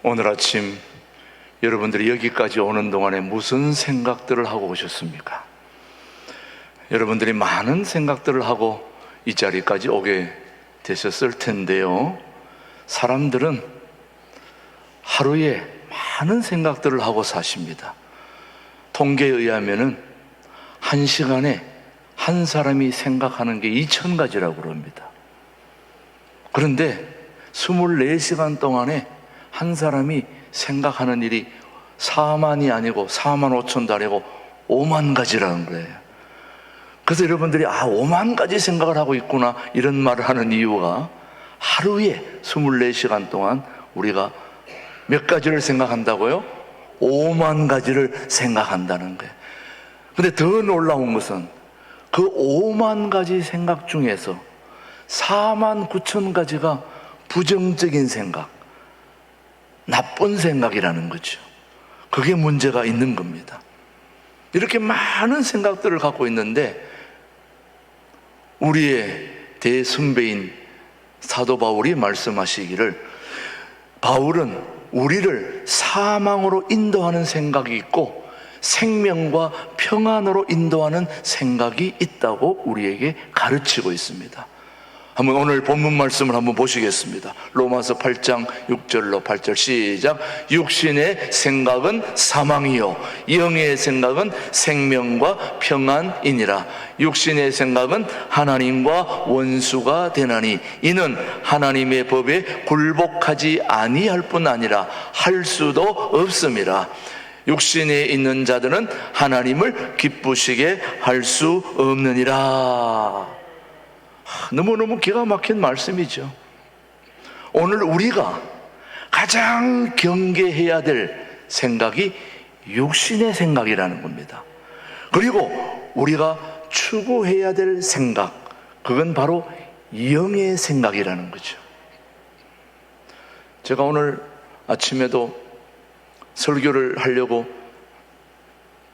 오늘 아침 여러분들이 여기까지 오는 동안에 무슨 생각들을 하고 오셨습니까? 여러분들이 많은 생각들을 하고 이 자리까지 오게 되셨을 텐데요, 사람들은 하루에 많은 생각들을 하고 사십니다. 통계에 의하면은 한 시간에 한 사람이 생각하는 게 2,000가지라고 그럽니다. 그런데 24시간 동안에 한 사람이 생각하는 일이 4만이 아니고 4만 5천도 아니고 5만 가지라는 거예요. 그래서 여러분들이 5만 가지 생각을 하고 있구나 이런 말을 하는 이유가, 하루에 24시간 동안 우리가 몇 가지를 생각한다고요? 5만 가지를 생각한다는 거예요. 근데 더 놀라운 것은 그 5만 가지 생각 중에서 4만 9천 가지가 부정적인 생각, 나쁜 생각이라는 거죠. 그게 문제가 있는 겁니다. 이렇게 많은 생각들을 갖고 있는데, 우리의 대선배인 사도 바울이 말씀하시기를, 바울은 우리를 사망으로 인도하는 생각이 있고 생명과 평안으로 인도하는 생각이 있다고 우리에게 가르치고 있습니다. 한번 오늘 본문 말씀을 한번 보시겠습니다. 로마서 8장 6절로 8절 시작. 육신의 생각은 사망이요 영의 생각은 생명과 평안이니라. 육신의 생각은 하나님과 원수가 되나니 이는 하나님의 법에 굴복하지 아니할 뿐 아니라 할 수도 없음이라. 육신에 있는 자들은 하나님을 기쁘시게 할 수 없느니라. 너무너무 기가 막힌 말씀이죠. 오늘 우리가 가장 경계해야 될 생각이 육신의 생각이라는 겁니다. 그리고 우리가 추구해야 될 생각, 그건 바로 영의 생각이라는 거죠. 제가 오늘 아침에도 설교를 하려고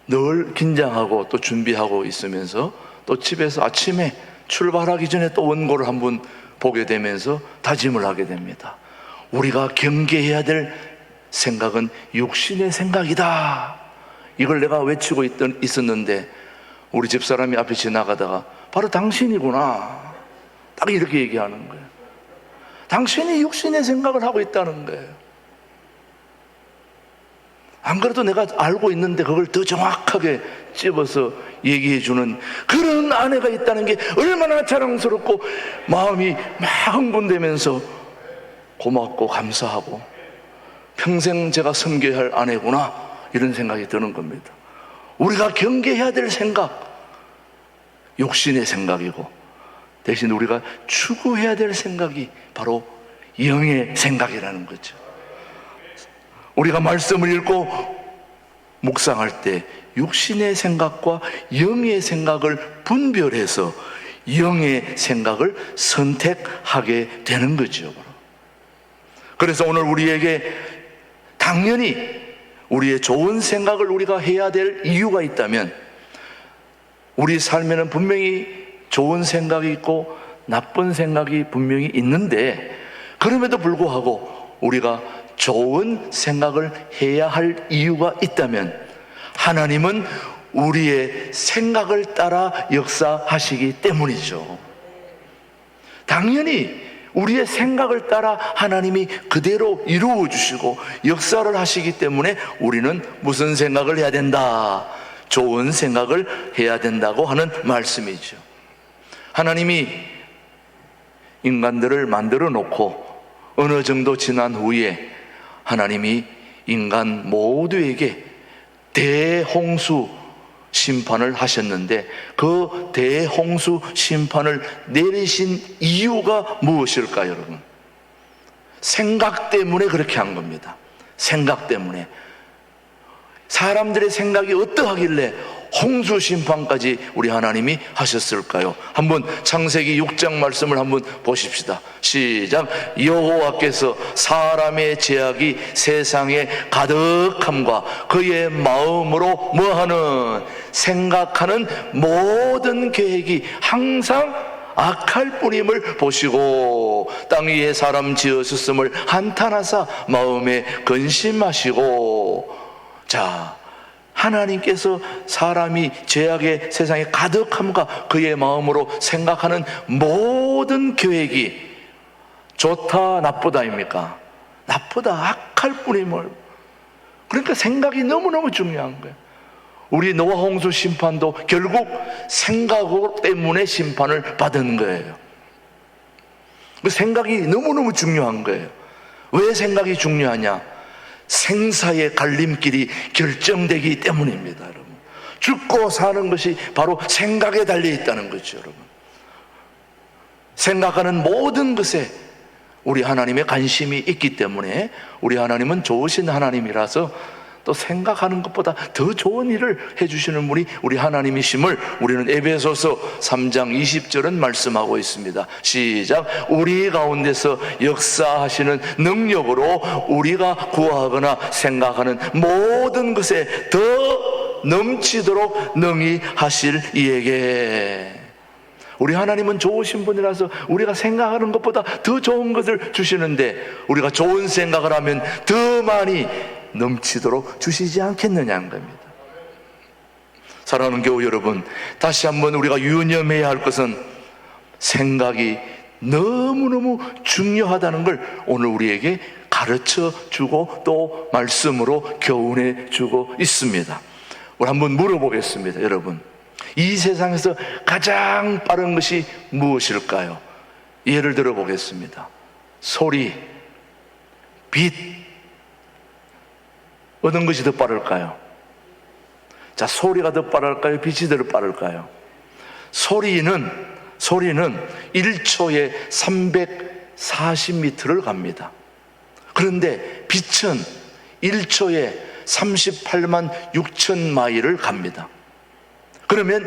늘 긴장하고 또 준비하고 있으면서, 또 집에서 아침에 출발하기 전에 또 원고를 한번 보게 되면서 다짐을 하게 됩니다. 우리가 경계해야 될 생각은 육신의 생각이다. 이걸 내가 외치고 있었는데 우리 집사람이 앞에 지나가다가 바로 당신이구나, 딱 이렇게 얘기하는 거예요. 당신이 육신의 생각을 하고 있다는 거예요. 안 그래도 내가 알고 있는데 그걸 더 정확하게 찝어서 얘기해주는 그런 아내가 있다는 게 얼마나 자랑스럽고 마음이 막 흥분되면서 고맙고 감사하고, 평생 제가 섬겨야 할 아내구나 이런 생각이 드는 겁니다. 우리가 경계해야 될 생각, 육신의 생각이고, 대신 우리가 추구해야 될 생각이 바로 영의 생각이라는 거죠. 우리가 말씀을 읽고 묵상할 때 육신의 생각과 영의 생각을 분별해서 영의 생각을 선택하게 되는 거죠. 그래서 오늘 우리에게 당연히 우리의 좋은 생각을 우리가 해야 될 이유가 있다면, 우리 삶에는 분명히 좋은 생각이 있고 나쁜 생각이 분명히 있는데, 그럼에도 불구하고 우리가 좋은 생각을 해야 할 이유가 있다면, 하나님은 우리의 생각을 따라 역사하시기 때문이죠. 당연히 우리의 생각을 따라 하나님이 그대로 이루어 주시고 역사를 하시기 때문에 우리는 무슨 생각을 해야 된다? 좋은 생각을 해야 된다고 하는 말씀이죠. 하나님이 인간들을 만들어 놓고 어느 정도 지난 후에 하나님이 인간 모두에게 대홍수 심판을 하셨는데, 그 대홍수 심판을 내리신 이유가 무엇일까요, 여러분? 생각 때문에 그렇게 한 겁니다. 생각 때문에. 사람들의 생각이 어떠하길래 홍수 심판까지 우리 하나님이 하셨을까요? 한번 창세기 6장 말씀을 한번 보십시다. 시작. 여호와께서 사람의 죄악이 세상에 가득함과 그의 마음으로 뭐하는 생각하는 모든 계획이 항상 악할 뿐임을 보시고 땅 위에 사람 지으셨음을 한탄하사 마음에 근심하시고. 자, 하나님께서 사람이 죄악의 세상에 가득함과 그의 마음으로 생각하는 모든 계획이 좋다 나쁘다입니까? 나쁘다, 악할 뿐임을. 그러니까 생각이 너무너무 중요한 거예요. 우리 노아 홍수 심판도 결국 생각 때문에 심판을 받은 거예요. 그 생각이 너무너무 중요한 거예요. 왜 생각이 중요하냐? 생사의 갈림길이 결정되기 때문입니다, 여러분. 죽고 사는 것이 바로 생각에 달려 있다는 거죠, 여러분. 생각하는 모든 것에 우리 하나님의 관심이 있기 때문에 우리 하나님은 좋으신 하나님이라서 또 생각하는 것보다 더 좋은 일을 해주시는 분이 우리 하나님이심을 우리는 에베소서 3장 20절은 말씀하고 있습니다. 시작. 우리 가운데서 역사하시는 능력으로 우리가 구하거나 생각하는 모든 것에 더 넘치도록 능히 하실 이에게. 우리 하나님은 좋으신 분이라서 우리가 생각하는 것보다 더 좋은 것을 주시는데 우리가 좋은 생각을 하면 더 많이 넘치도록 주시지 않겠느냐는 겁니다. 사랑하는 교우 여러분, 다시 한번 우리가 유념해야 할 것은 생각이 너무너무 중요하다는 걸 오늘 우리에게 가르쳐 주고 또 말씀으로 교훈해 주고 있습니다. 우리 한번 물어보겠습니다. 여러분, 이 세상에서 가장 빠른 것이 무엇일까요? 예를 들어 보겠습니다. 소리, 빛, 어떤 것이 더 빠를까요? 자, 소리가 더 빠를까요? 빛이 더 빠를까요? 소리는 1초에 340m를 갑니다. 그런데 빛은 1초에 38만 6천 마일을 갑니다. 그러면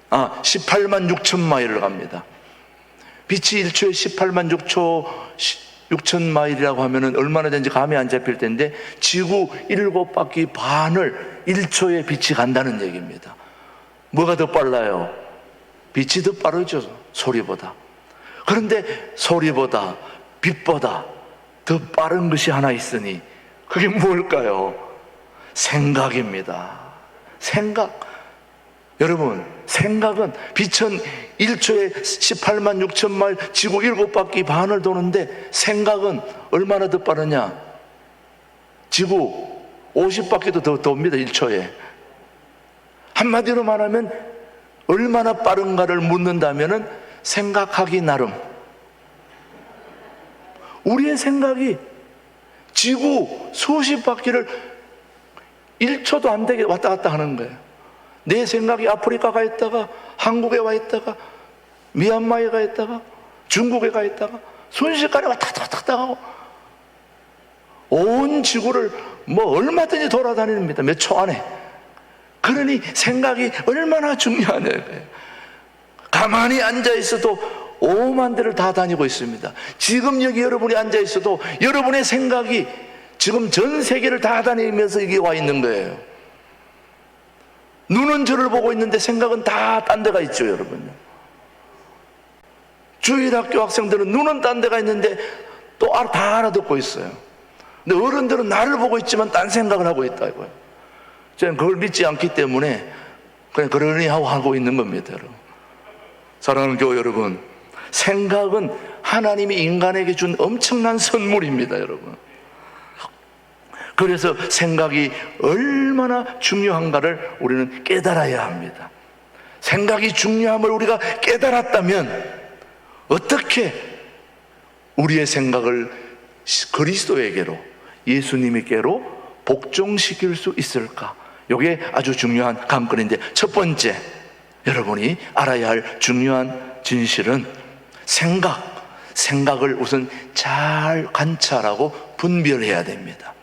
18만 6천 마일을 갑니다. 빛이 1초에 18만 6천 마일이라고 하면은 얼마나 되는지 감이 안 잡힐 텐데 지구 7바퀴 반을 1초에 빛이 간다는 얘기입니다. 뭐가 더 빨라요? 빛이 더 빠르죠, 소리보다. 그런데 소리보다 빛보다 더 빠른 것이 하나 있으니 그게 뭘까요? 생각입니다. 생각. 여러분, 생각은 빛은 1초에 18만 6천 마일 지구 7바퀴 반을 도는데 생각은 얼마나 더 빠르냐? 지구 50바퀴도 더 돕니다, 1초에. 한마디로 말하면 얼마나 빠른가를 묻는다면은 생각하기 나름. 우리의 생각이 지구 수십 바퀴를 1초도 안 되게 왔다 갔다 하는 거예요. 내 생각이 아프리카 가 있다가 한국에 와 있다가 미얀마에 가 있다가 중국에 가 있다가 순식간에 왔다 갔다 하고 온 지구를 얼마든지 돌아다닙니다. 몇 초 안에. 그러니 생각이 얼마나 중요하냐는 거예요. 가만히 앉아 있어도 오만 대를 다 다니고 있습니다. 지금 여기 여러분이 앉아 있어도 여러분의 생각이 지금 전 세계를 다 다니면서 여기 와 있는 거예요. 눈은 저를 보고 있는데 생각은 다 딴 데가 있죠, 여러분. 주일학교 학생들은 눈은 딴 데가 있는데 또 다 알아듣고 있어요. 근데 어른들은 나를 보고 있지만 딴 생각을 하고 있다 이거예요. 저는 그걸 믿지 않기 때문에 그냥 그러니 하고 있는 겁니다, 여러분. 사랑하는 교회 여러분, 생각은 하나님이 인간에게 준 엄청난 선물입니다, 여러분. 그래서 생각이 얼마나 중요한가를 우리는 깨달아야 합니다. 생각이 중요함을 우리가 깨달았다면 어떻게 우리의 생각을 그리스도에게로, 예수님에게로 복종시킬 수 있을까? 이게 아주 중요한 관건인데, 첫 번째 여러분이 알아야 할 중요한 진실은 생각을 우선 잘 관찰하고 분별해야 됩니다.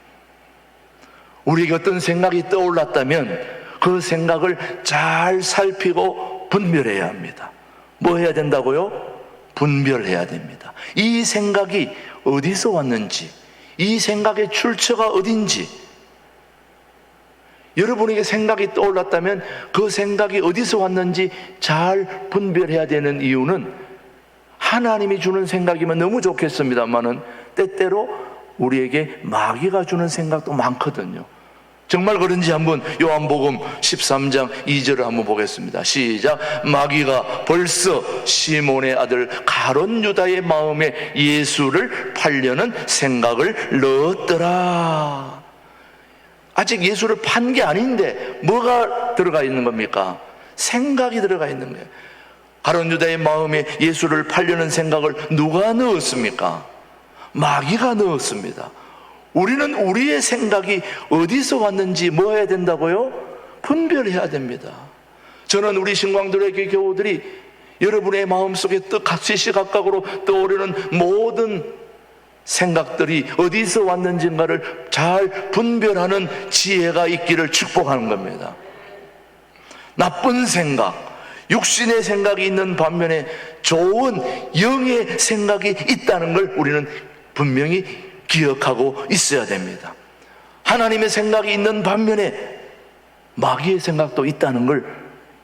우리에게 어떤 생각이 떠올랐다면 그 생각을 잘 살피고 분별해야 합니다. 뭐 해야 된다고요? 분별해야 됩니다. 이 생각이 어디서 왔는지, 이 생각의 출처가 어딘지, 여러분에게 생각이 떠올랐다면 그 생각이 어디서 왔는지 잘 분별해야 되는 이유는, 하나님이 주는 생각이면 너무 좋겠습니다만은 때때로 우리에게 마귀가 주는 생각도 많거든요. 정말 그런지 한번 요한복음 13장 2절을 한번 보겠습니다. 시작. 마귀가 벌써 시몬의 아들 가룟 유다의 마음에 예수를 팔려는 생각을 넣었더라. 아직 예수를 판 게 아닌데 뭐가 들어가 있는 겁니까? 생각이 들어가 있는 거예요. 가룟 유다의 마음에 예수를 팔려는 생각을 누가 넣었습니까? 마귀가 넣었습니다. 우리는 우리의 생각이 어디서 왔는지 뭐 해야 된다고요? 분별해야 됩니다. 저는 우리 신광들의 교우들이 여러분의 마음속에 시시각각으로 떠오르는 모든 생각들이 어디서 왔는지를 잘 분별하는 지혜가 있기를 축복하는 겁니다. 나쁜 생각, 육신의 생각이 있는 반면에 좋은 영의 생각이 있다는 걸 우리는 분명히 기억하고 있어야 됩니다. 하나님의 생각이 있는 반면에 마귀의 생각도 있다는 걸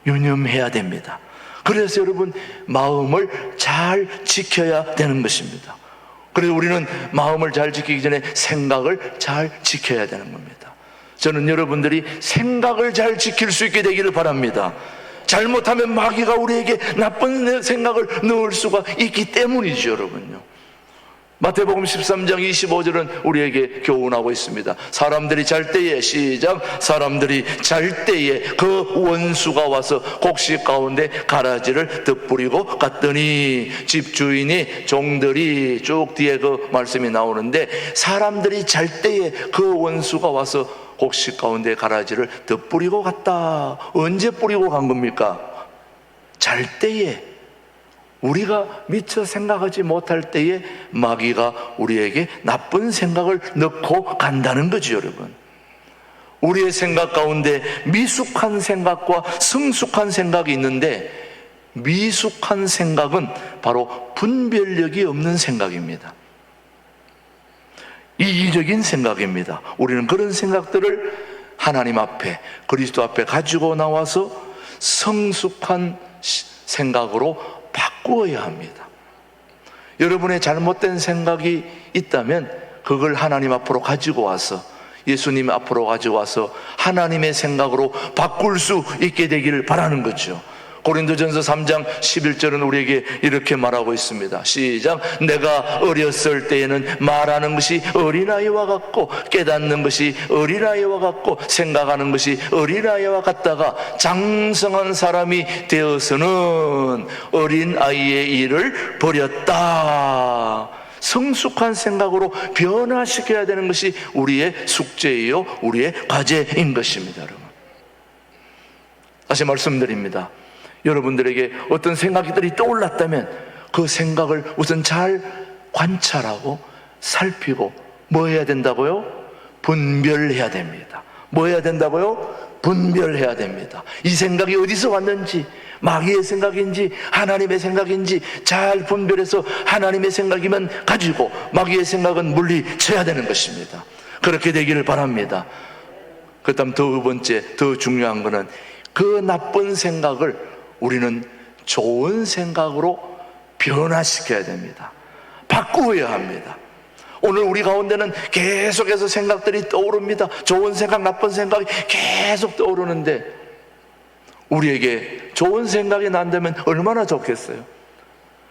유념해야 됩니다. 그래서 여러분, 마음을 잘 지켜야 되는 것입니다. 그래서 우리는 마음을 잘 지키기 전에 생각을 잘 지켜야 되는 겁니다. 저는 여러분들이 생각을 잘 지킬 수 있게 되기를 바랍니다. 잘못하면 마귀가 우리에게 나쁜 생각을 넣을 수가 있기 때문이죠, 여러분요. 마태복음 13장 25절은 우리에게 교훈하고 있습니다. 사람들이 잘 때에, 시작. 사람들이 잘 때에 그 원수가 와서 곡식 가운데 가라지를 덧뿌리고 갔더니, 집주인이, 종들이, 쭉 뒤에 그 말씀이 나오는데, 사람들이 잘 때에 그 원수가 와서 곡식 가운데 가라지를 덧뿌리고 갔다. 언제 뿌리고 간 겁니까? 잘 때에, 우리가 미처 생각하지 못할 때에 마귀가 우리에게 나쁜 생각을 넣고 간다는 거죠, 여러분. 우리의 생각 가운데 미숙한 생각과 성숙한 생각이 있는데, 미숙한 생각은 바로 분별력이 없는 생각입니다. 이기적인 생각입니다. 우리는 그런 생각들을 하나님 앞에, 그리스도 앞에 가지고 나와서 성숙한 생각으로 바꾸어야 합니다. 여러분의 잘못된 생각이 있다면 그걸 하나님 앞으로 가지고 와서, 예수님 앞으로 가지고 와서 하나님의 생각으로 바꿀 수 있게 되기를 바라는 거죠. 고린도전서 3장 11절은 우리에게 이렇게 말하고 있습니다. 시작. 내가 어렸을 때에는 말하는 것이 어린아이와 같고, 깨닫는 것이 어린아이와 같고, 생각하는 것이 어린아이와 같다가 장성한 사람이 되어서는 어린아이의 일을 버렸다. 성숙한 생각으로 변화시켜야 되는 것이 우리의 숙제이요, 우리의 과제인 것입니다. 여러분, 다시 말씀드립니다. 여러분들에게 어떤 생각들이 떠올랐다면 그 생각을 우선 잘 관찰하고 살피고 뭐 해야 된다고요? 분별해야 됩니다. 뭐 해야 된다고요? 분별해야 됩니다. 이 생각이 어디서 왔는지, 마귀의 생각인지 하나님의 생각인지 잘 분별해서 하나님의 생각이면 가지고 마귀의 생각은 물리쳐야 되는 것입니다. 그렇게 되기를 바랍니다. 그 다음 두 번째, 더 중요한 것은 그 나쁜 생각을 우리는 좋은 생각으로 변화시켜야 됩니다. 바꾸어야 합니다. 오늘 우리 가운데는 계속해서 생각들이 떠오릅니다. 좋은 생각, 나쁜 생각이 계속 떠오르는데, 우리에게 좋은 생각이 난다면 얼마나 좋겠어요.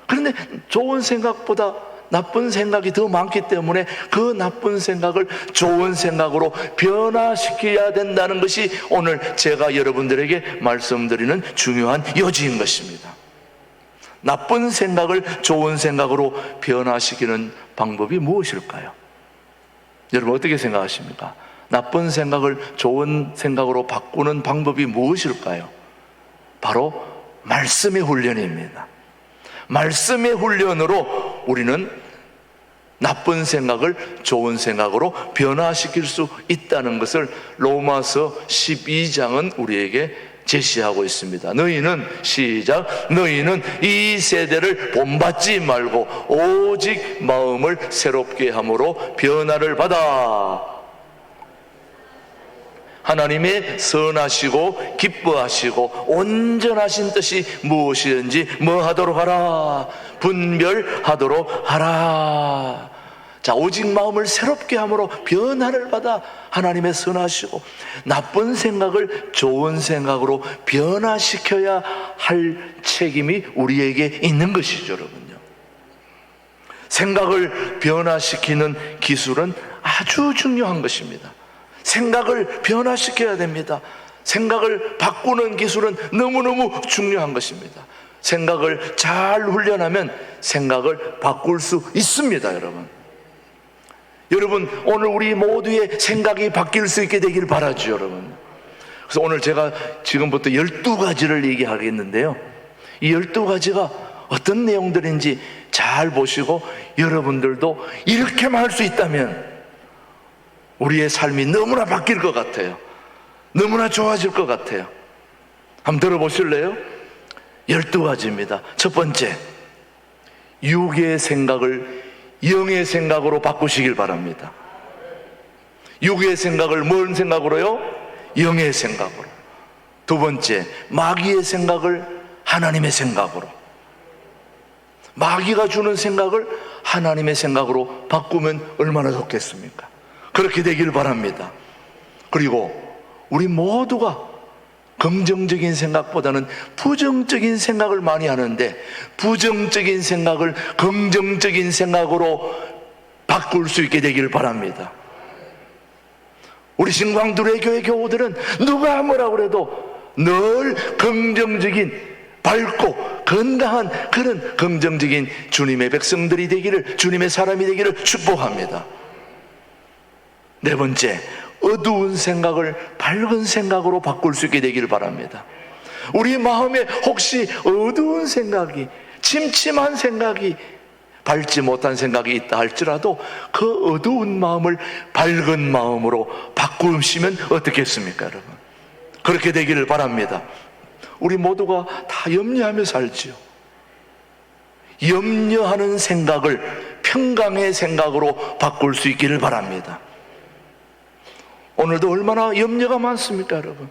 그런데 좋은 생각보다 나쁜 생각이 더 많기 때문에 그 나쁜 생각을 좋은 생각으로 변화시켜야 된다는 것이 오늘 제가 여러분들에게 말씀드리는 중요한 요지인 것입니다. 나쁜 생각을 좋은 생각으로 변화시키는 방법이 무엇일까요? 여러분 어떻게 생각하십니까? 나쁜 생각을 좋은 생각으로 바꾸는 방법이 무엇일까요? 바로 말씀의 훈련입니다. 말씀의 훈련으로 우리는 나쁜 생각을 좋은 생각으로 변화시킬 수 있다는 것을 로마서 12장은 우리에게 제시하고 있습니다. 너희는, 시작, 너희는 이 세대를 본받지 말고 오직 마음을 새롭게 함으로 변화를 받아 하나님의 선하시고 기뻐하시고 온전하신 뜻이 무엇이든지 뭐 하도록 하라? 분별하도록 하라. 자, 오직 마음을 새롭게 함으로 변화를 받아 하나님의 선하시고 나쁜 생각을 좋은 생각으로 변화시켜야 할 책임이 우리에게 있는 것이죠, 여러분요. 생각을 변화시키는 기술은 아주 중요한 것입니다. 생각을 변화시켜야 됩니다. 생각을 바꾸는 기술은 너무너무 중요한 것입니다. 생각을 잘 훈련하면 생각을 바꿀 수 있습니다, 여러분. 여러분, 오늘 우리 모두의 생각이 바뀔 수 있게 되길 바라죠, 여러분. 그래서 오늘 제가 지금부터 12가지를 얘기하겠는데요. 이 12가지가 어떤 내용들인지 잘 보시고 여러분들도 이렇게만 할 수 있다면 우리의 삶이 너무나 바뀔 것 같아요. 너무나 좋아질 것 같아요. 한번 들어보실래요? 12가지입니다. 첫 번째, 육의 생각을 영의 생각으로 바꾸시길 바랍니다. 육의 생각을 뭔 생각으로요? 영의 생각으로. 두 번째, 마귀의 생각을 하나님의 생각으로. 마귀가 주는 생각을 하나님의 생각으로 바꾸면 얼마나 좋겠습니까? 그렇게 되길 바랍니다. 그리고 우리 모두가 긍정적인 생각보다는 부정적인 생각을 많이 하는데 부정적인 생각을 긍정적인 생각으로 바꿀 수 있게 되길 바랍니다. 우리 신광두레 교회 교우들은 누가 뭐라고 그래도 늘 긍정적인 밝고 건강한 그런 긍정적인 주님의 백성들이 되기를, 주님의 사람이 되기를 축복합니다. 네 번째, 어두운 생각을 밝은 생각으로 바꿀 수 있게 되기를 바랍니다. 우리 마음에 혹시 어두운 생각이, 침침한 생각이, 밝지 못한 생각이 있다 할지라도 그 어두운 마음을 밝은 마음으로 바꾸시면 어떻겠습니까, 여러분? 그렇게 되기를 바랍니다. 우리 모두가 다 염려하며 살지요. 염려하는 생각을 평강의 생각으로 바꿀 수 있기를 바랍니다. 오늘도 얼마나 염려가 많습니까, 여러분?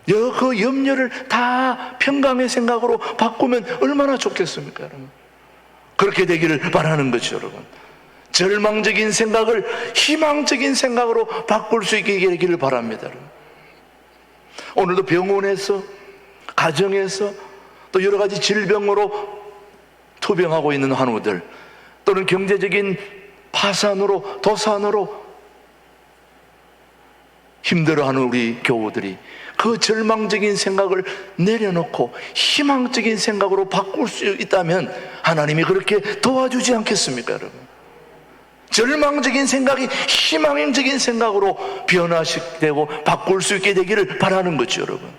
그 염려를 다 평강의 생각으로 바꾸면 얼마나 좋겠습니까, 여러분? 그렇게 되기를 바라는 거죠, 여러분. 절망적인 생각을 희망적인 생각으로 바꿀 수 있게 되기를 바랍니다, 여러분. 오늘도 병원에서, 가정에서, 또 여러 가지 질병으로 투병하고 있는 환우들, 또는 경제적인 파산으로, 도산으로 힘들어하는 우리 교우들이 그 절망적인 생각을 내려놓고 희망적인 생각으로 바꿀 수 있다면 하나님이 그렇게 도와주지 않겠습니까, 여러분? 절망적인 생각이 희망적인 생각으로 변화되고 바꿀 수 있게 되기를 바라는 거죠, 여러분.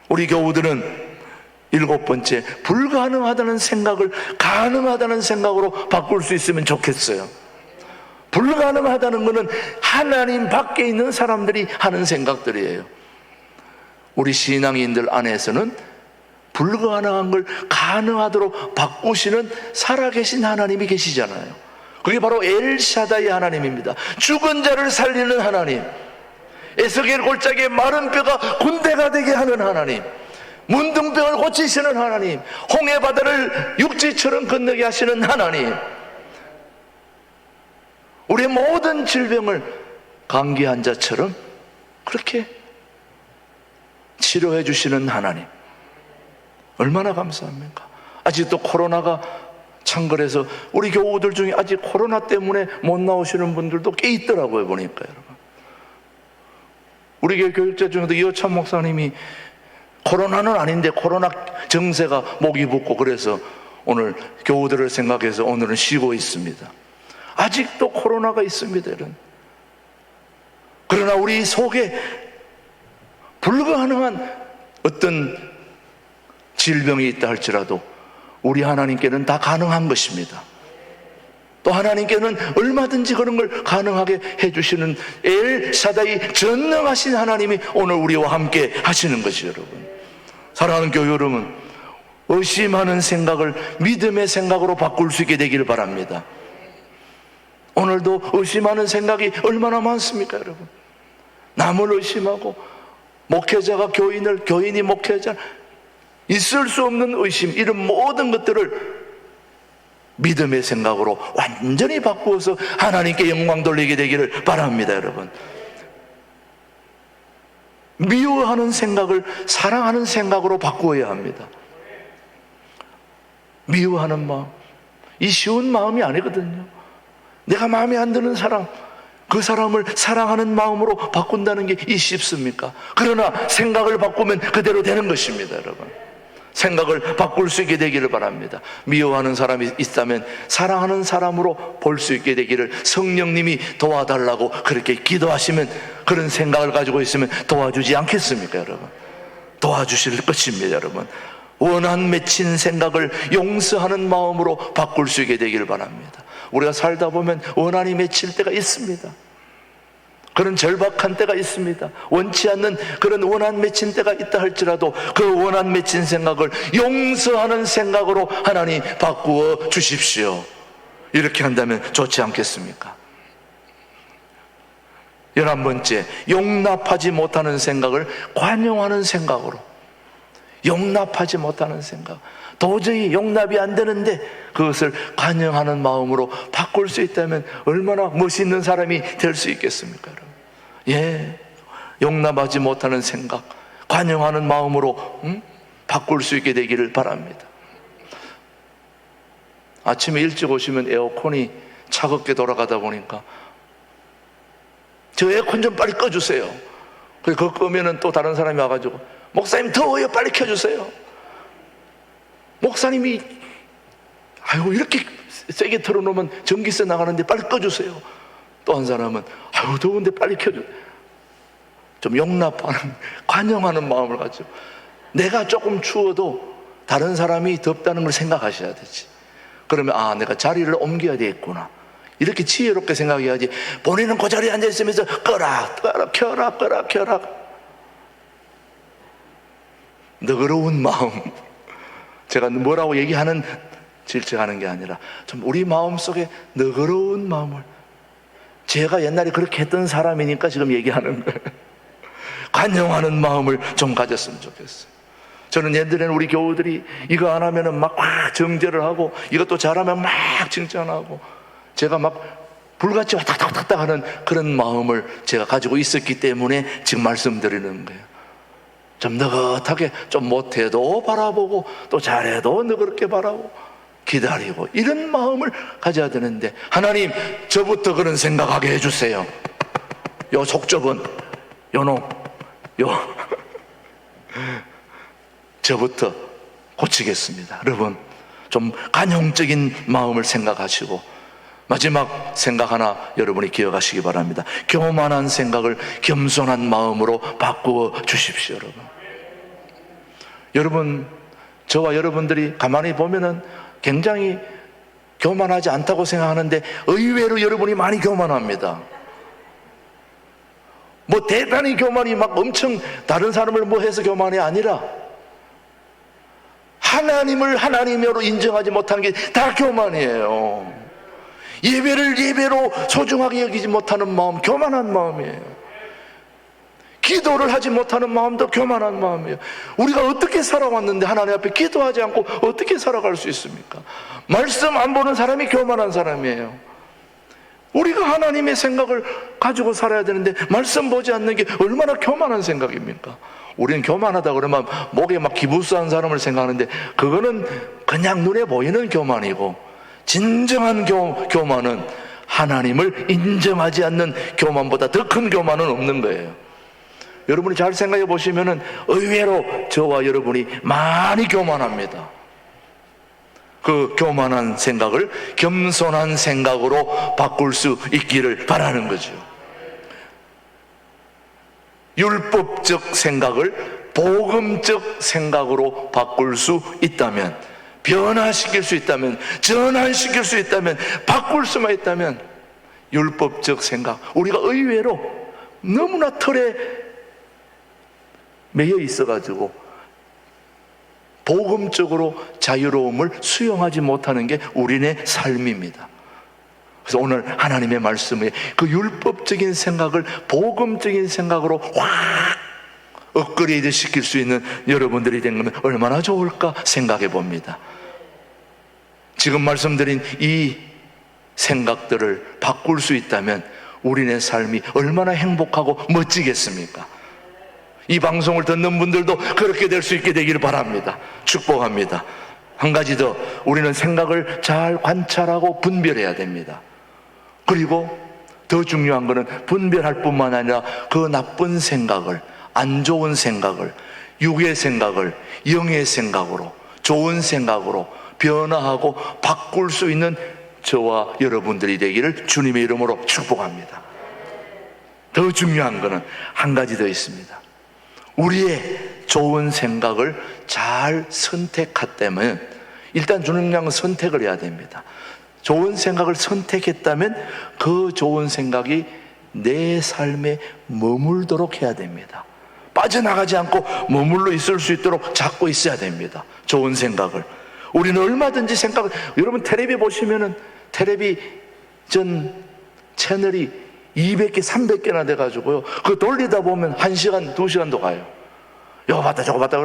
우리 교우들은 7번째, 불가능하다는 생각을 가능하다는 생각으로 바꿀 수 있으면 좋겠어요. 불가능하다는 것은 하나님 밖에 있는 사람들이 하는 생각들이에요. 우리 신앙인들 안에서는 불가능한 걸 가능하도록 바꾸시는 살아계신 하나님이 계시잖아요. 그게 바로 엘샤다이 하나님입니다. 죽은 자를 살리는 하나님, 에스겔 골짜기에 마른 뼈가 군대가 되게 하는 하나님, 문둥병을 고치시는 하나님, 홍해 바다를 육지처럼 건너게 하시는 하나님, 우리의 모든 질병을 감기 환자처럼 그렇게 치료해 주시는 하나님, 얼마나 감사합니까? 아직도 코로나가 창궐해서 우리 교우들 중에 아직 코로나 때문에 못 나오시는 분들도 꽤 있더라고요, 보니까. 여러분, 우리 교회 교육자 중에도 이호찬 목사님이 코로나는 아닌데 코로나 정세가 목이 붓고 그래서 오늘 교우들을 생각해서 오늘은 쉬고 있습니다. 아직도 코로나가 있습니다, 여러분. 그러나 우리 속에 불가능한 어떤 질병이 있다 할지라도 우리 하나님께는 다 가능한 것입니다. 또 하나님께는 얼마든지 그런 걸 가능하게 해주시는 엘샤다이 전능하신 하나님이 오늘 우리와 함께 하시는 것이죠, 여러분. 사랑하는 교회 여러분, 의심하는 생각을 믿음의 생각으로 바꿀 수 있게 되기를 바랍니다. 오늘도 의심하는 생각이 얼마나 많습니까, 여러분? 남을 의심하고 목회자가 교인을, 교인이 목회자, 있을 수 없는 의심, 이런 모든 것들을 믿음의 생각으로 완전히 바꾸어서 하나님께 영광 돌리게 되기를 바랍니다. 여러분, 미워하는 생각을 사랑하는 생각으로 바꾸어야 합니다. 미워하는 마음, 이 쉬운 마음이 아니거든요. 내가 마음에 안 드는 사람, 그 사람을 사랑하는 마음으로 바꾼다는 게 이 쉽습니까? 그러나 생각을 바꾸면 그대로 되는 것입니다. 여러분, 생각을 바꿀 수 있게 되기를 바랍니다. 미워하는 사람이 있다면 사랑하는 사람으로 볼 수 있게 되기를 성령님이 도와달라고 그렇게 기도하시면, 그런 생각을 가지고 있으면 도와주지 않겠습니까? 여러분, 도와주실 것입니다. 여러분, 원한 맺힌 생각을 용서하는 마음으로 바꿀 수 있게 되기를 바랍니다. 우리가 살다 보면 원한이 맺힐 때가 있습니다. 그런 절박한 때가 있습니다. 원치 않는 그런 원한 맺힌 때가 있다 할지라도 그 원한 맺힌 생각을 용서하는 생각으로 하나님 바꾸어 주십시오. 이렇게 한다면 좋지 않겠습니까? 11번째, 용납하지 못하는 생각을 관용하는 생각으로. 용납하지 못하는 생각, 도저히 용납이 안 되는데 그것을 관용하는 마음으로 바꿀 수 있다면 얼마나 멋있는 사람이 될 수 있겠습니까? 여러분? 예, 용납하지 못하는 생각, 관용하는 마음으로 바꿀 수 있게 되기를 바랍니다. 아침에 일찍 오시면 에어컨이 차갑게 돌아가다 보니까 저 에어컨 좀 빨리 꺼주세요. 그거 끄면은 또 다른 사람이 와가지고, 목사님 더워요, 빨리 켜주세요. 목사님이 아이고 이렇게 세게 틀어놓으면 전기세 나가는데 빨리 꺼주세요. 또 한 사람은 아이고 더운데 빨리 켜주세요. 좀 용납하는, 관용하는 마음을 가지고, 내가 조금 추워도 다른 사람이 덥다는 걸 생각하셔야 되지. 그러면 아, 내가 자리를 옮겨야 되겠구나, 이렇게 지혜롭게 생각해야지. 본인은 그 자리에 앉아있으면서 끄라 끄라 켜라 끄라 켜라, 너그러운 마음, 제가 뭐라고 얘기하는, 질책하는 게 아니라 좀 우리 마음속에 너그러운 마음을, 제가 옛날에 그렇게 했던 사람이니까 지금 얘기하는 거예요. 관용하는 마음을 좀 가졌으면 좋겠어요. 저는 옛날에는 우리 교우들이 이거 안 하면은 막 정죄를 하고, 이것도 잘하면 막 칭찬하고, 제가 막 불같이 왔다갔다 하는 그런 마음을 제가 가지고 있었기 때문에 지금 말씀드리는 거예요. 좀 느긋하게, 좀 못해도 바라보고 또 잘해도 너그럽게 바라보고 기다리고, 이런 마음을 가져야 되는데, 하나님 저부터 그런 생각하게 해주세요. 요 속좁은 요놈 저부터 고치겠습니다. 여러분, 좀 관용적인 마음을 생각하시고, 마지막 생각 하나 여러분이 기억하시기 바랍니다. 교만한 생각을 겸손한 마음으로 바꾸어 주십시오. 여러분, 저와 여러분들이 가만히 보면은 굉장히 교만하지 않다고 생각하는데 의외로 여러분이 많이 교만합니다. 뭐 대단히 교만이 막 엄청 다른 사람을 뭐 해서 교만이 아니라, 하나님을 하나님으로 인정하지 못하는 게 다 교만이에요. 예배를 예배로 소중하게 여기지 못하는 마음, 교만한 마음이에요. 기도를 하지 못하는 마음도 교만한 마음이에요. 우리가 어떻게 살아왔는데 하나님 앞에 기도하지 않고 어떻게 살아갈 수 있습니까? 말씀 안 보는 사람이 교만한 사람이에요. 우리가 하나님의 생각을 가지고 살아야 되는데 말씀 보지 않는 게 얼마나 교만한 생각입니까? 우리는 교만하다 그러면 목에 막 기부스한 사람을 생각하는데, 그거는 그냥 눈에 보이는 교만이고, 진정한 교만은 하나님을 인정하지 않는 교만보다 더 큰 교만은 없는 거예요. 여러분이 잘 생각해 보시면은 의외로 저와 여러분이 많이 교만합니다. 그 교만한 생각을 겸손한 생각으로 바꿀 수 있기를 바라는 거죠. 율법적 생각을 복음적 생각으로 바꿀 수 있다면, 변화시킬 수 있다면, 전환시킬 수 있다면, 바꿀 수만 있다면, 율법적 생각, 우리가 의외로 너무나 틀에 매여 있어가지고 복음적으로 자유로움을 수용하지 못하는 게 우리네 삶입니다. 그래서 오늘 하나님의 말씀에 그 율법적인 생각을 복음적인 생각으로 확 업그레이드 시킬 수 있는 여러분들이 된 거면 얼마나 좋을까 생각해 봅니다. 지금 말씀드린 이 생각들을 바꿀 수 있다면 우리네 삶이 얼마나 행복하고 멋지겠습니까? 이 방송을 듣는 분들도 그렇게 될 수 있게 되기를 바랍니다. 축복합니다. 한 가지 더, 우리는 생각을 잘 관찰하고 분별해야 됩니다. 그리고 더 중요한 것은 분별할 뿐만 아니라 그 나쁜 생각을, 안 좋은 생각을, 육의 생각을 영의 생각으로, 좋은 생각으로 변화하고 바꿀 수 있는 저와 여러분들이 되기를 주님의 이름으로 축복합니다. 더 중요한 것은 한 가지 더 있습니다. 우리의 좋은 생각을 잘 선택했다면, 일단 주님 양은 선택을 해야 됩니다. 좋은 생각을 선택했다면 그 좋은 생각이 내 삶에 머물도록 해야 됩니다. 빠져나가지 않고 머물러 있을 수 있도록 잡고 있어야 됩니다. 좋은 생각을. 우리는 얼마든지 생각을, 여러분 텔레비 보시면은 텔레비전 채널이 200개, 300개나 돼가지고요. 그거 돌리다 보면 1시간, 2시간도 가요. 이거 봤다, 저거 봤다,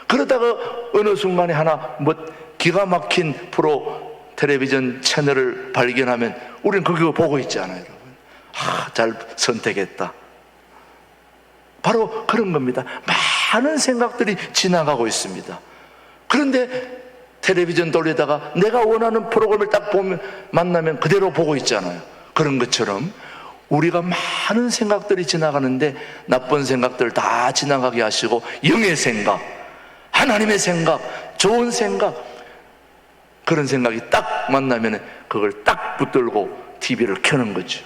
그러다가 어느 순간에 하나 뭐 기가 막힌 프로 텔레비전 채널을 발견하면 우리는 그거 보고 있잖아요, 여러분. 잘 선택했다. 바로 그런 겁니다. 많은 생각들이 지나가고 있습니다. 그런데 텔레비전 돌리다가 내가 원하는 프로그램을 딱 보면, 만나면 그대로 보고 있잖아요. 그런 것처럼 우리가 많은 생각들이 지나가는데 나쁜 생각들 다 지나가게 하시고 영의 생각, 하나님의 생각, 좋은 생각, 그런 생각이 딱 만나면 그걸 딱 붙들고 TV를 켜는 거죠.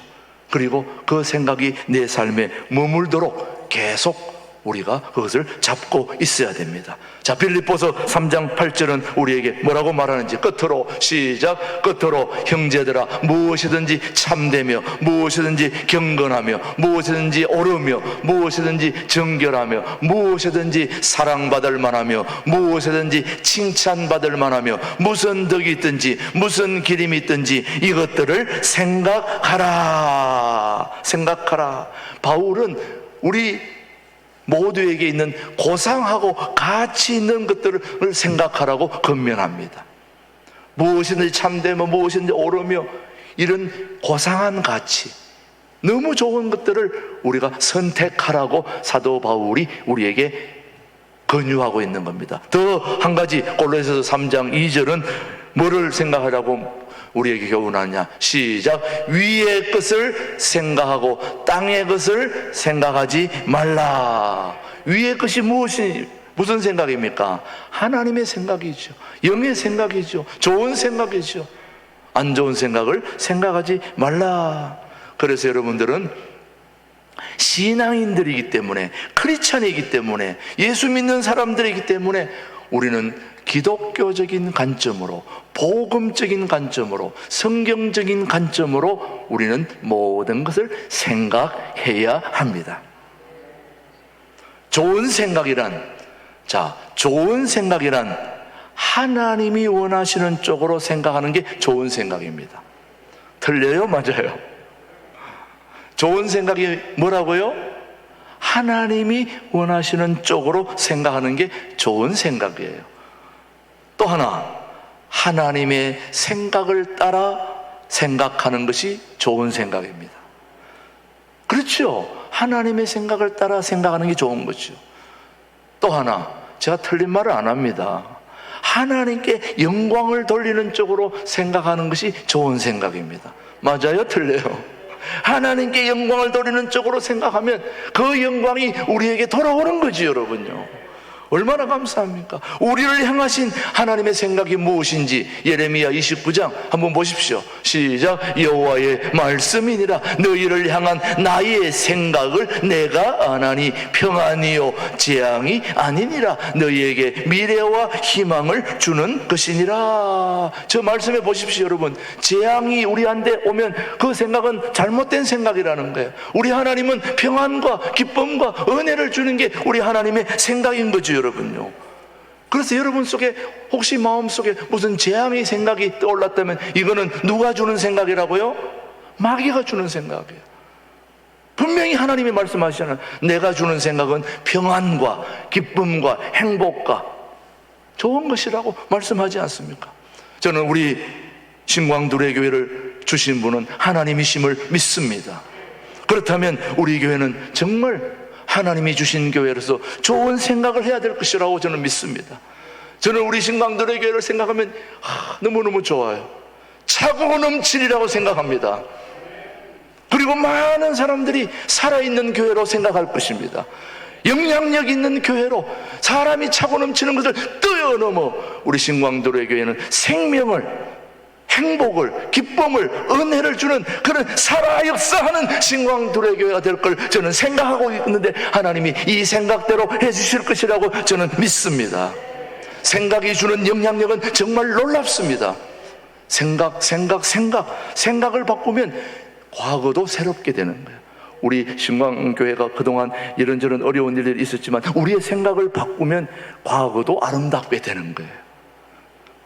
그리고 그 생각이 내 삶에 머물도록 계속 우리가 그것을 잡고 있어야 됩니다. 자, 빌립보서 3장 8절은 우리에게 뭐라고 말하는지 끝으로 시작. 끝으로 형제들아, 무엇이든지 참되며 무엇이든지 경건하며 무엇이든지 옳으며 무엇이든지 정결하며 무엇이든지 사랑받을 만하며 무엇이든지 칭찬받을 만하며 무슨 덕이 있든지 무슨 기림이 있든지 이것들을 생각하라. 바울은 우리 모두에게 있는 고상하고 가치 있는 것들을 생각하라고 권면합니다. 무엇이든지 참되며 무엇이든지 옳으며, 이런 고상한 가치, 너무 좋은 것들을 우리가 선택하라고 사도 바울이 우리에게 권유하고 있는 겁니다. 더 한 가지, 골로새서 3장 2절은 뭐를 생각하라고 우리에게 교훈하냐? 시작. 위의 것을 생각하고 땅의 것을 생각하지 말라. 위의 것이 무슨 생각입니까? 하나님의 생각이죠. 영의 생각이죠. 좋은 생각이죠. 안 좋은 생각을 생각하지 말라. 그래서 여러분들은 신앙인들이기 때문에, 크리스찬이기 때문에, 예수 믿는 사람들이기 때문에 우리는 기독교적인 관점으로, 복음적인 관점으로, 성경적인 관점으로 우리는 모든 것을 생각해야 합니다. 좋은 생각이란 하나님이 원하시는 쪽으로 생각하는 게 좋은 생각입니다. 틀려요? 맞아요? 좋은 생각이 뭐라고요? 하나님이 원하시는 쪽으로 생각하는 게 좋은 생각이에요. 또 하나, 하나님의 생각을 따라 생각하는 것이 좋은 생각입니다. 그렇죠? 하나님의 생각을 따라 생각하는 게 좋은 거죠. 또 하나, 제가 틀린 말을 안 합니다. 하나님께 영광을 돌리는 쪽으로 생각하는 것이 좋은 생각입니다. 맞아요? 틀려요? 하나님께 영광을 돌리는 쪽으로 생각하면 그 영광이 우리에게 돌아오는 거지, 여러분요. 얼마나 감사합니까? 우리를 향하신 하나님의 생각이 무엇인지 예레미야 29장 한번 보십시오. 시작. 여호와의 말씀이니라. 너희를 향한 나의 생각을 내가 아나니 평안이요 재앙이 아니니라. 너희에게 미래와 희망을 주는 것이니라. 저 말씀해 보십시오, 여러분. 재앙이 우리한테 오면 그 생각은 잘못된 생각이라는 거예요. 우리 하나님은 평안과 기쁨과 은혜를 주는 게 우리 하나님의 생각인 거죠, 여러분요. 그래서 여러분 속에 혹시 마음속에 무슨 재앙의 생각이 떠올랐다면 이거는 누가 주는 생각이라고요? 마귀가 주는 생각이에요. 분명히 하나님이 말씀하시잖아요. 내가 주는 생각은 평안과 기쁨과 행복과 좋은 것이라고 말씀하지 않습니까? 저는 우리 신광두레 교회를 주신 분은 하나님이심을 믿습니다. 그렇다면 우리 교회는 정말 하나님이 주신 교회로서 좋은 생각을 해야 될 것이라고 저는 믿습니다. 저는 우리 신광두레 교회를 생각하면 너무너무 좋아요. 차고 넘치리라고 생각합니다. 그리고 많은 사람들이 살아있는 교회로 생각할 것입니다. 영향력 있는 교회로 사람이 차고 넘치는 것을 뛰어넘어 우리 신광두레 교회는 생명을, 행복을, 기쁨을, 은혜를 주는 그런 살아 역사하는 신광두레 교회가 될 걸 저는 생각하고 있는데 하나님이 이 생각대로 해주실 것이라고 저는 믿습니다. 생각이 주는 영향력은 정말 놀랍습니다. 생각을 바꾸면 과거도 새롭게 되는 거예요. 우리 신광교회가 그동안 이런저런 어려운 일들이 있었지만 우리의 생각을 바꾸면 과거도 아름답게 되는 거예요.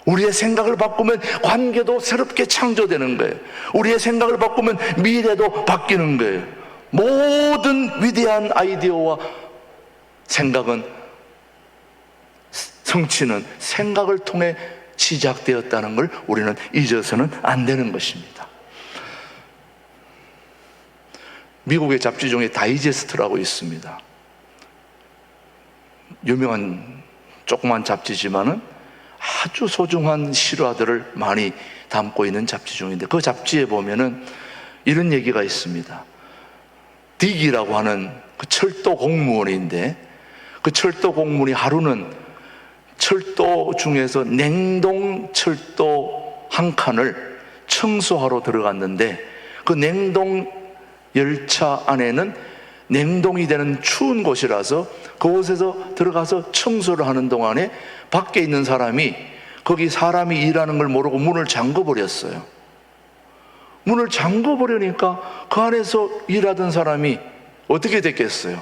우리의 생각을 바꾸면 관계도 새롭게 창조되는 거예요. 우리의 생각을 바꾸면 미래도 바뀌는 거예요. 모든 위대한 아이디어와 생각은, 성취는 생각을 통해 시작되었다는 걸 우리는 잊어서는 안 되는 것입니다. 미국의 잡지 중에 다이제스트라고 있습니다. 유명한 조그만 잡지지만은 아주 소중한 실화들을 많이 담고 있는 잡지 중인데 그 잡지에 보면은 이런 얘기가 있습니다. 딕이라고 하는 그 철도 공무원인데 그 철도 공무원이 하루는 철도 중에서 냉동 철도 한 칸을 청소하러 들어갔는데 그 냉동 열차 안에는 냉동이 되는 추운 곳이라서 그곳에서 들어가서 청소를 하는 동안에 밖에 있는 사람이 거기 사람이 일하는 걸 모르고 문을 잠궈버렸어요. 문을 잠궈버리니까 그 안에서 일하던 사람이 어떻게 됐겠어요?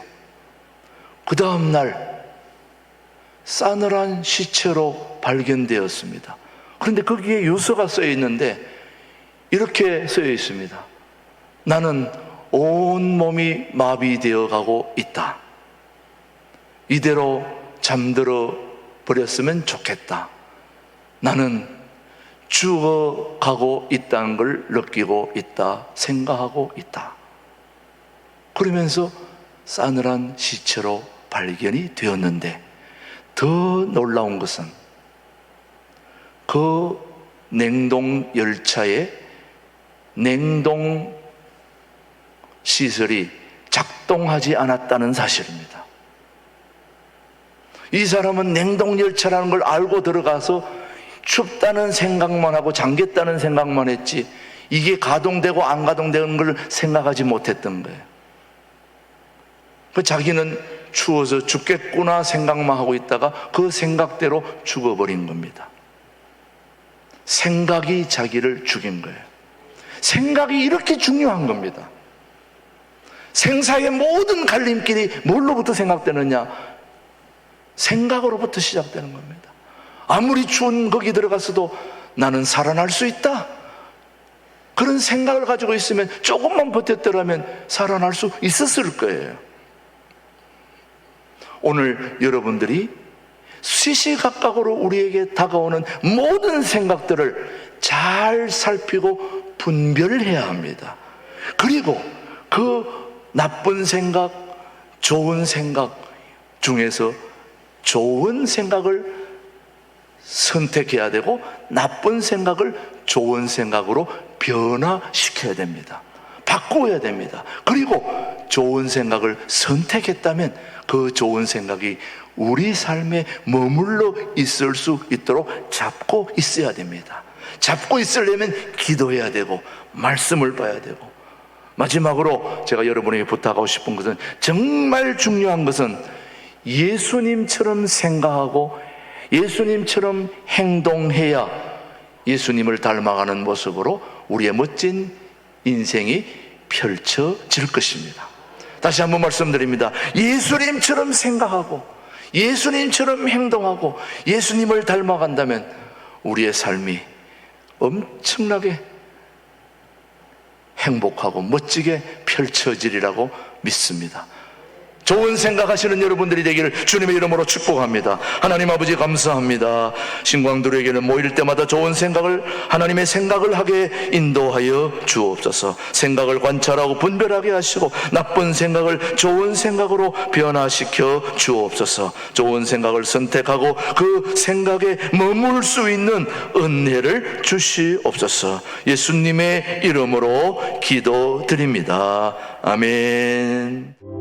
그 다음날 싸늘한 시체로 발견되었습니다. 그런데 거기에 유서가 쓰여 있는데 이렇게 쓰여 있습니다. 나는 온몸이 마비되어 가고 있다. 이대로 잠들어 버렸으면 좋겠다. 나는 죽어가고 있다는 걸 느끼고 있다. 생각하고 있다. 그러면서 싸늘한 시체로 발견이 되었는데 더 놀라운 것은 그 냉동 열차에 냉동 시설이 작동하지 않았다는 사실입니다. 이 사람은 냉동열차라는 걸 알고 들어가서 춥다는 생각만 하고 잠겼다는 생각만 했지 이게 가동되고 안 가동되는 걸 생각하지 못했던 거예요. 자기는 추워서 죽겠구나 생각만 하고 있다가 그 생각대로 죽어버린 겁니다. 생각이 자기를 죽인 거예요. 생각이 이렇게 중요한 겁니다. 생사의 모든 갈림길이 뭘로부터 생각되느냐? 생각으로부터 시작되는 겁니다. 아무리 추운 거기 들어갔어도 나는 살아날 수 있다. 그런 생각을 가지고 있으면 조금만 버텼더라면 살아날 수 있었을 거예요. 오늘 여러분들이 시시각각으로 우리에게 다가오는 모든 생각들을 잘 살피고 분별해야 합니다. 그리고 그 나쁜 생각, 좋은 생각 중에서 좋은 생각을 선택해야 되고 나쁜 생각을 좋은 생각으로 변화시켜야 됩니다. 바꾸어야 됩니다. 그리고 좋은 생각을 선택했다면 그 좋은 생각이 우리 삶에 머물러 있을 수 있도록 잡고 있어야 됩니다. 잡고 있으려면 기도해야 되고 말씀을 봐야 되고 마지막으로 제가 여러분에게 부탁하고 싶은 것은 정말 중요한 것은 예수님처럼 생각하고 예수님처럼 행동해야 예수님을 닮아가는 모습으로 우리의 멋진 인생이 펼쳐질 것입니다. 다시 한번 말씀드립니다. 예수님처럼 생각하고 예수님처럼 행동하고 예수님을 닮아간다면 우리의 삶이 엄청나게 행복하고 멋지게 펼쳐지리라고 믿습니다. 좋은 생각하시는 여러분들이 되기를 주님의 이름으로 축복합니다. 하나님 아버지 감사합니다. 신광들에게는 모일 때마다 좋은 생각을, 하나님의 생각을 하게 인도하여 주옵소서. 생각을 관찰하고 분별하게 하시고 나쁜 생각을 좋은 생각으로 변화시켜 주옵소서. 좋은 생각을 선택하고 그 생각에 머물 수 있는 은혜를 주시옵소서. 예수님의 이름으로 기도드립니다. 아멘.